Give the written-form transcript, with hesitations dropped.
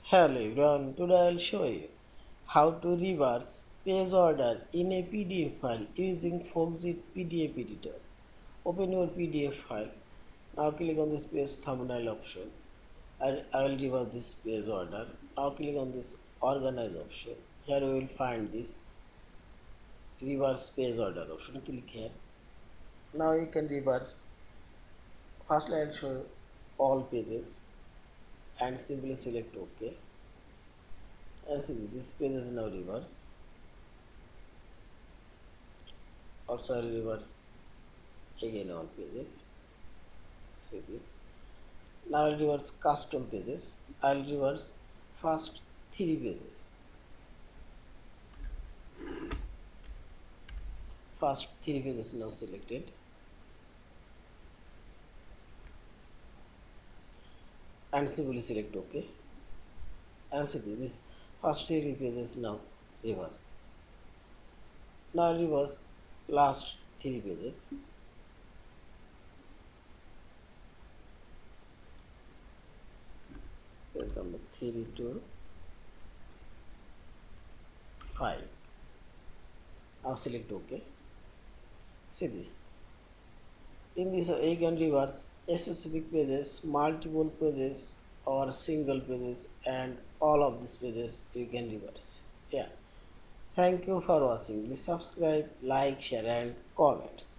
Hello everyone, today I'll show you how to reverse page order in a PDF file using Foxit PDF Editor. Open your PDF file. Now click on this page thumbnail option. I will reverse this page order. Now click on this organize option. Here we will find this reverse page order option. Click here. Now you can reverse. First I'll show you all pages and simply select OK. And see this page is now reverse. Also I'll reverse again all pages. See this. Now I'll reverse custom pages. I'll reverse first 3 pages. First 3 pages now selected. And simply select OK. And see this first 3 pages now reverse. Now I'll reverse last 3 pages. Number 3 to 5. Now select OK. See this. In this you can reverse specific pages, multiple pages or single pages, and all of these pages you can reverse. Yeah. Thank you for watching. Please subscribe, like, share and comments.